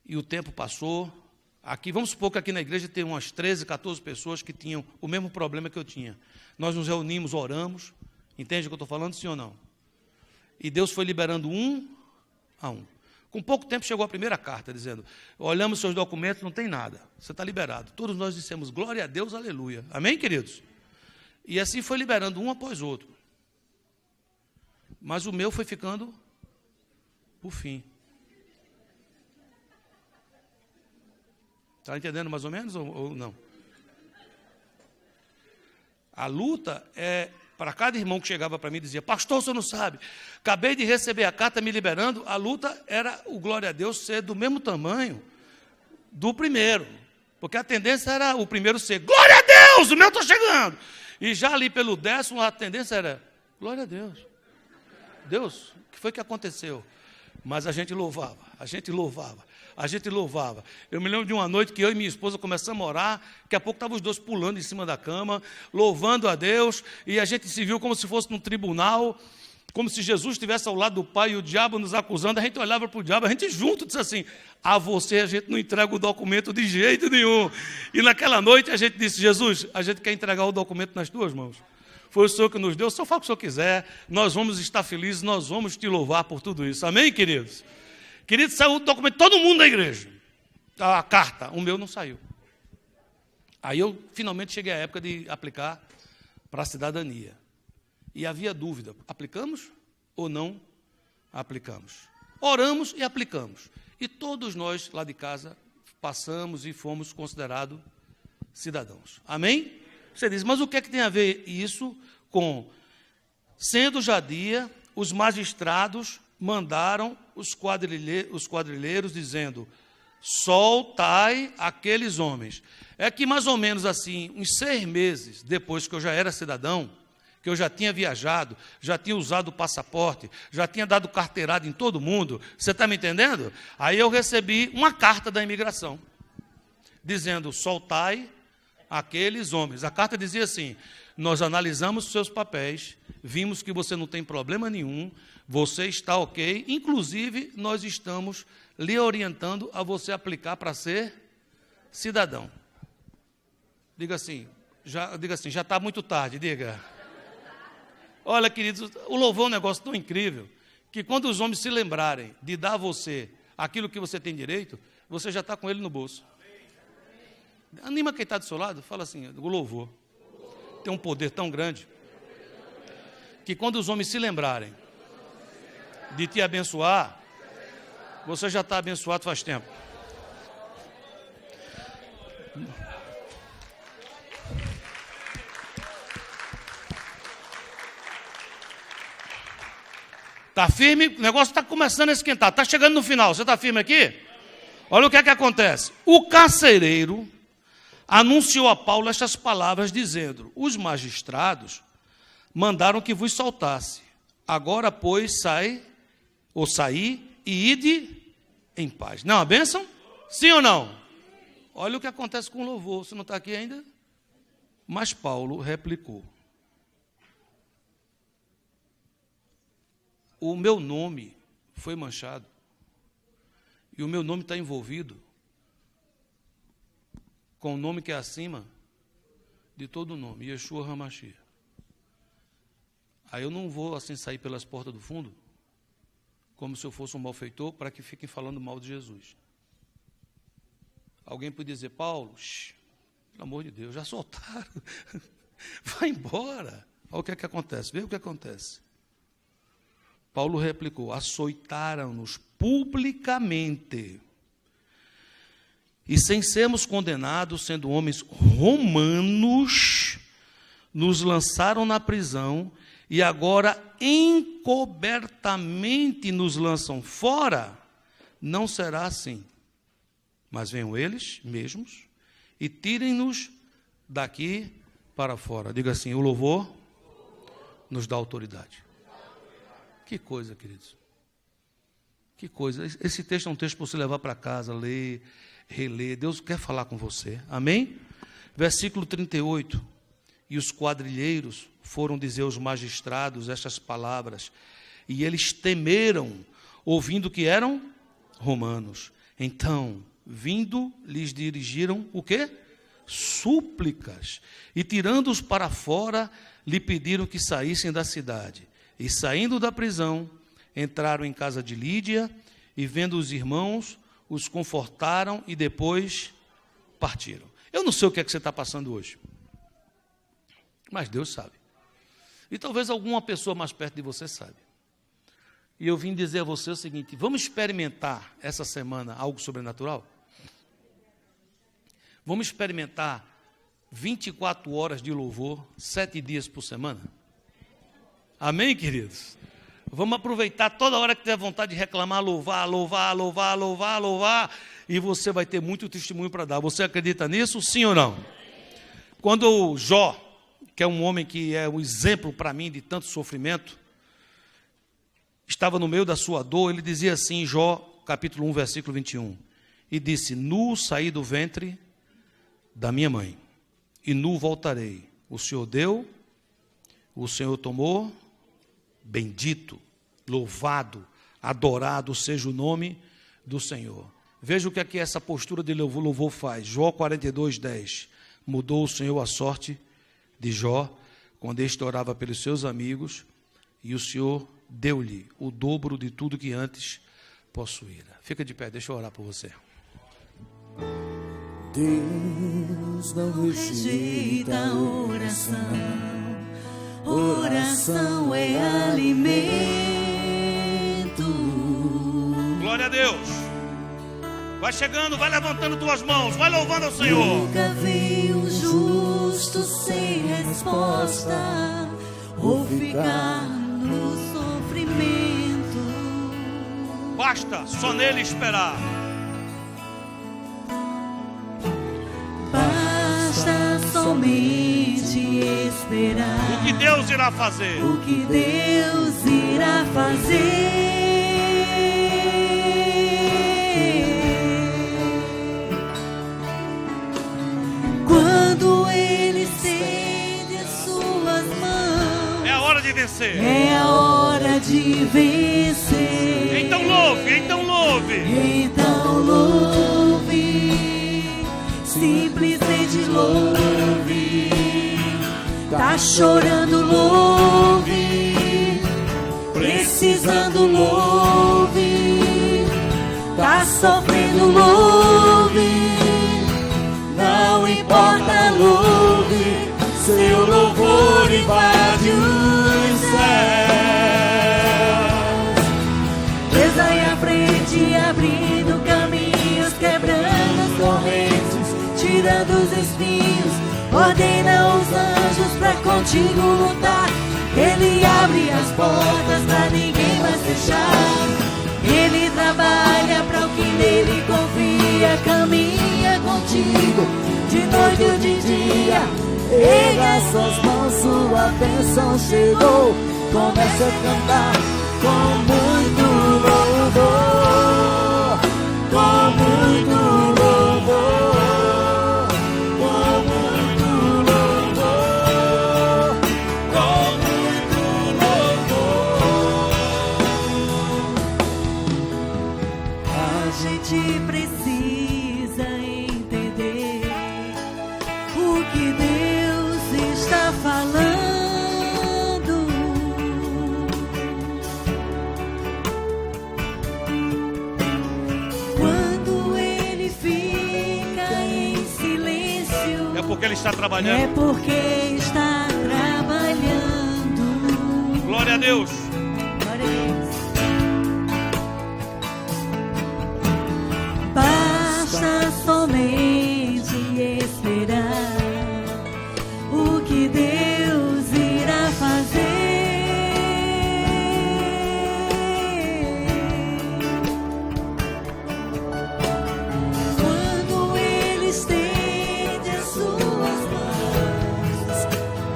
e o tempo passou. Aqui, vamos supor que aqui na igreja tem umas 13, 14 pessoas que tinham o mesmo problema que eu tinha. Nós nos reunimos, oramos, entende o que eu estou falando, sim ou não? E Deus foi liberando um a um. Com pouco tempo chegou a primeira carta, dizendo, olhamos seus documentos, não tem nada, você está liberado. Todos nós dissemos, glória a Deus, aleluia. Amém, queridos? E assim foi liberando um após outro. Mas o meu foi ficando por fim. Está entendendo mais ou menos ou não? A luta é, para cada irmão que chegava para mim e dizia, pastor, o senhor não sabe, acabei de receber a carta me liberando, a luta era o glória a Deus ser do mesmo tamanho do primeiro, porque a tendência era o primeiro ser, glória a Deus, o meu está chegando, e já ali pelo 10º a tendência era, glória a Deus, Deus, o que foi que aconteceu? Mas a gente louvava, a gente louvava. A gente louvava. Eu me lembro de uma noite que eu e minha esposa começamos a orar, daqui a pouco estavam os dois pulando em cima da cama, louvando a Deus, e a gente se viu como se fosse num tribunal, como se Jesus estivesse ao lado do Pai e o diabo nos acusando. A gente olhava para o diabo, a gente junto disse assim, a você a gente não entrega o documento de jeito nenhum. E naquela noite a gente disse, Jesus, a gente quer entregar o documento nas tuas mãos. Foi o Senhor que nos deu, o Senhor fala o que o Senhor quiser, nós vamos estar felizes, nós vamos te louvar por tudo isso. Amém, queridos? Querido, saiu o documento, todo mundo da igreja. A carta, o meu não saiu. Aí eu finalmente cheguei à época de aplicar para a cidadania. E havia dúvida, aplicamos ou não aplicamos? Oramos e aplicamos. E todos nós lá de casa passamos e fomos considerados cidadãos. Amém? Você diz, mas o que é que tem a ver isso com, sendo já dia, os magistrados mandaram os quadrilheiros dizendo, soltai aqueles homens. É que mais ou menos assim, uns 6 meses depois que eu já era cidadão, que eu já tinha viajado, já tinha usado o passaporte, já tinha dado carteirada em todo mundo, você está me entendendo? Aí eu recebi uma carta da imigração, dizendo, soltai aqueles homens. A carta dizia assim, nós analisamos os seus papéis, vimos que você não tem problema nenhum, você está ok, inclusive nós estamos lhe orientando a você aplicar para ser cidadão. Diga assim, já está muito tarde, diga. Olha, queridos, o louvor é um negócio tão incrível, que quando os homens se lembrarem de dar a você aquilo que você tem direito, você já está com ele no bolso. Anima quem está do seu lado, fala assim, o louvor tem um poder tão grande, que quando os homens se lembrarem de te abençoar, você já está abençoado faz tempo. Está firme? O negócio está começando a esquentar, está chegando no final, você está firme aqui? Olha o que é que acontece. O carcereiro anunciou a Paulo estas palavras, dizendo, os magistrados mandaram que vos soltasse. Agora, pois, saí e ide em paz. Não, a bênção? Sim ou não? Olha o que acontece com o louvor. Você não está aqui ainda? Mas Paulo replicou. O meu nome foi manchado. E o meu nome está envolvido com o nome que é acima de todo nome, Yeshua HaMashiach. Aí eu não vou assim sair pelas portas do fundo, como se eu fosse um malfeitor, para que fiquem falando mal de Jesus. Alguém pode dizer, Paulo, pelo amor de Deus, já soltaram, vai embora. Olha o que é que acontece, vê o que acontece. Paulo replicou, açoitaram-nos publicamente, e sem sermos condenados, sendo homens romanos, nos lançaram na prisão, e agora encobertamente nos lançam fora. Não será assim. Mas venham eles mesmos e tirem-nos daqui para fora. Diga assim, o louvor nos dá autoridade. Que coisa, queridos. Que coisa. Esse texto é um texto para você levar para casa, ler, reler. Deus quer falar com você. Amém? Versículo 38. E os quadrilheiros foram dizer aos magistrados estas palavras, e eles temeram, ouvindo que eram romanos. Então, vindo, lhes dirigiram o quê? Súplicas. E tirando-os para fora, lhe pediram que saíssem da cidade. E saindo da prisão, entraram em casa de Lídia, e vendo os irmãos, os confortaram e depois partiram. Eu não sei o que é que você está passando hoje, mas Deus sabe. E talvez alguma pessoa mais perto de você sabe. E eu vim dizer a você o seguinte, vamos experimentar essa semana algo sobrenatural? Vamos experimentar 24 horas de louvor, 7 dias por semana? Amém, queridos? Vamos aproveitar toda hora que tiver vontade de reclamar, louvar, e você vai ter muito testemunho para dar. Você acredita nisso, sim ou não? Quando Jó, que é um homem que é um exemplo para mim de tanto sofrimento, estava no meio da sua dor, ele dizia assim, Jó, capítulo 1, versículo 21, e disse, nu saí do ventre da minha mãe, e nu voltarei. O Senhor deu, o Senhor tomou, bendito, louvado, adorado seja o nome do Senhor. Veja o que aqui essa postura de louvor faz. Jó 42, 10. Mudou o Senhor a sorte de Jó, quando este orava pelos seus amigos, e o Senhor deu-lhe o dobro de tudo que antes possuíra. Fica de pé, deixa eu orar por você. Deus não rejeita a oração. Oração é alimento. Glória a Deus. Vai chegando, vai levantando tuas mãos, vai louvando ao Senhor. Nunca vi um justo sem resposta ou ficar no sofrimento. Basta só nele esperar. Basta somente esperar. O que Deus irá fazer? O que Deus irá fazer? Quando Ele estende as suas mãos, É a hora de vencer. é a hora de vencer. Então louve, então louve. Então louve, simplesmente louve. Tá chorando, louve. Precisando, louve. Tá sofrendo, louve. Não importa, louve. Seu louvor invade os céus. Deus vai à frente, abrindo caminhos, quebrando as correntes, tirando os espinhos. Ordena os anjos pra contigo lutar. Ele abre as portas pra ninguém mais fechar. Ele trabalha pra o que nele confia. Caminha contigo de noite ou de dia. Erga suas mãos, sua bênção chegou. Comece a cantar com muito louvor, com muito louvor, com muito louvor, com muito louvor. A gente precisa entender o que Deus está falando. Quando Ele fica em silêncio, É porque Ele está é trabalhando. porque está trabalhando. Glória a Deus. Glória a Deus. Basta somente esperar o que Deus irá fazer. Quando Ele estende as suas mãos,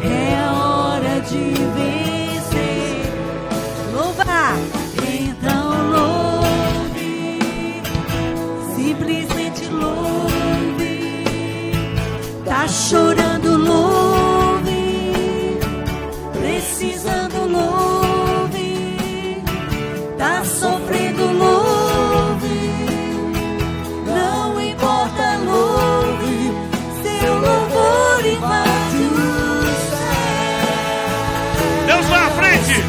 é a hora de vencer. Louvar, então louve, simplesmente louve. Tá chorando, louve. Precisando, louve. Tá sofrendo, louve. Não importa, louve. Seu louvor invade os céus. Deus vai à frente.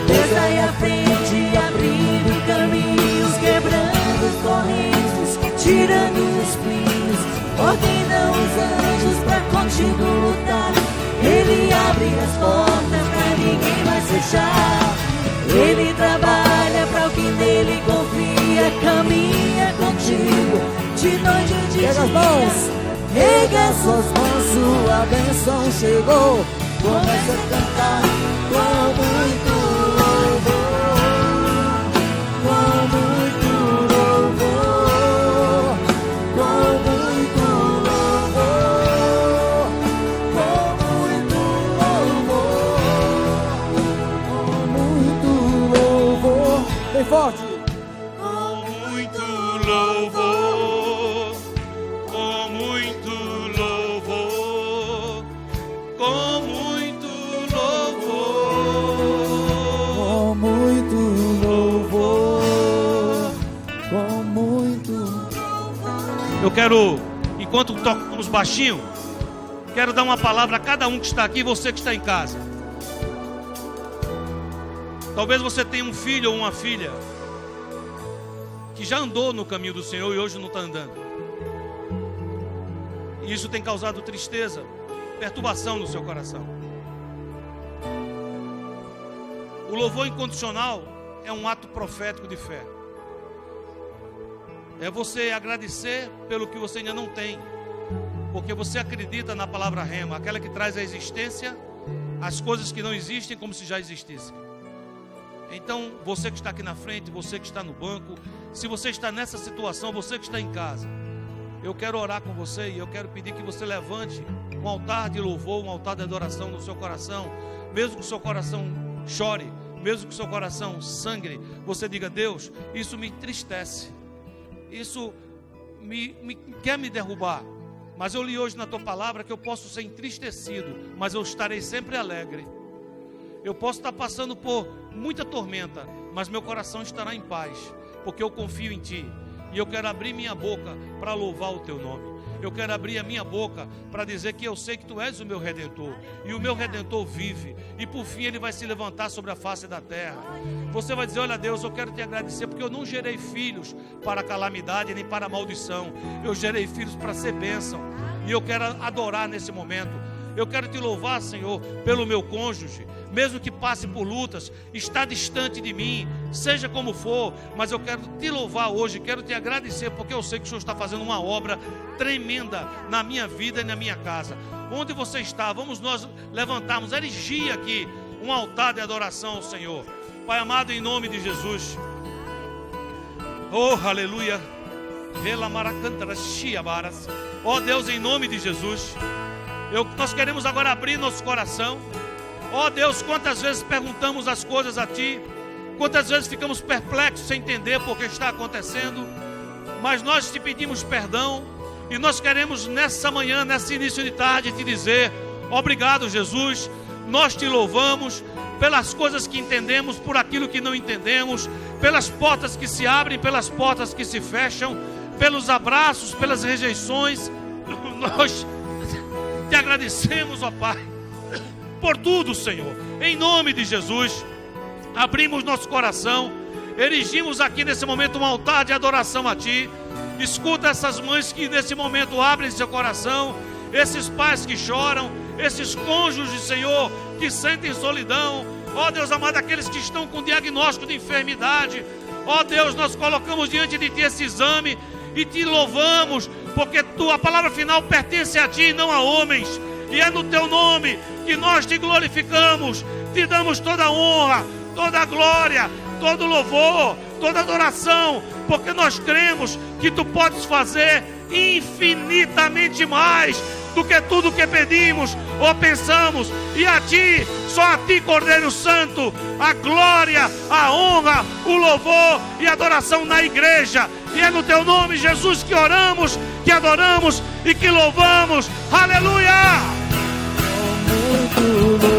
Deus vai à frente, abrindo caminhos, quebrando as correntes, tirando os espinhos. Ordena os anjos pra contigo lutar. Ele abre as portas pra ninguém mais fechar. Ele trabalha pra o que nele confia. Caminha contigo de noite e de dia. erga suas mãos, sua bênção chegou. Comece a cantar com muito louvor, com muito louvor, com muito louvor, com muito louvor, com muito louvor. Bem forte. Com muito louvor, com muito louvor, com muito louvor, Com muito louvor, com muito. Eu quero, enquanto tocamos baixinho, quero dar uma palavra a cada um que está aqui e você que está em casa. Talvez você tenha um filho ou uma filha que já andou no caminho do Senhor e hoje não está andando. E isso tem causado tristeza, perturbação no seu coração. O louvor incondicional é um ato profético de fé. É você agradecer pelo que você ainda não tem, porque você acredita na palavra rema, aquela que traz à existência as coisas que não existem como se já existissem. Então, você que está aqui na frente, você que está no banco, se você está nessa situação, você que está em casa, eu quero orar com você e eu quero pedir que você levante um altar de louvor, um altar de adoração no seu coração, mesmo que o seu coração chore, mesmo que o seu coração sangre, você diga: Deus, isso me entristece, isso quer me derrubar, mas eu li hoje na tua palavra que eu posso ser entristecido, mas eu estarei sempre alegre. Eu posso estar passando por muita tormenta, mas meu coração estará em paz, porque eu confio em Ti. E eu quero abrir minha boca para louvar o Teu nome. Eu quero abrir a minha boca para dizer que eu sei que Tu és o meu Redentor. E o meu Redentor vive. E por fim Ele vai se levantar sobre a face da terra. Você vai dizer: olha Deus, eu quero Te agradecer, porque eu não gerei filhos para calamidade nem para maldição. Eu gerei filhos para ser bênção. E eu quero adorar nesse momento. Eu quero Te louvar, Senhor, pelo meu cônjuge, mesmo que passe por lutas, está distante de mim, seja como for, mas eu quero Te louvar hoje, quero Te agradecer, porque eu sei que o Senhor está fazendo uma obra tremenda na minha vida e na minha casa. Onde você está, vamos nós levantarmos, erigir aqui um altar de adoração ao Senhor. Pai amado, em nome de Jesus, oh aleluia, oh Deus, em nome de Jesus, nós queremos agora abrir nosso coração. Ó Deus, quantas vezes perguntamos as coisas a Ti, quantas vezes ficamos perplexos sem entender por que está acontecendo, mas nós Te pedimos perdão e nós queremos nessa manhã, nesse início de tarde, Te dizer: obrigado, Jesus. Nós Te louvamos pelas coisas que entendemos, por aquilo que não entendemos, pelas portas que se abrem, pelas portas que se fecham, pelos abraços, pelas rejeições. Nós Te agradecemos, ó Pai, por tudo, Senhor. Em nome de Jesus, abrimos nosso coração, erigimos aqui nesse momento um altar de adoração a Ti. Escuta essas mães que nesse momento abrem seu coração, esses pais que choram, esses cônjuges, Senhor, que sentem solidão. Ó Deus amado, aqueles que estão com diagnóstico de enfermidade. Ó Deus, nós colocamos diante de Ti esse exame e Te louvamos, porque a palavra final pertence a Ti e não a homens. E é no Teu nome que nós Te glorificamos, Te damos toda a honra, toda a glória, todo o louvor, toda a adoração, porque nós cremos que Tu podes fazer infinitamente mais do que tudo que pedimos ou pensamos. E a Ti, só a Ti, Cordeiro Santo, a glória, a honra, o louvor e a adoração na igreja. E é no Teu nome, Jesus, que oramos, que adoramos e que louvamos. Aleluia! Muito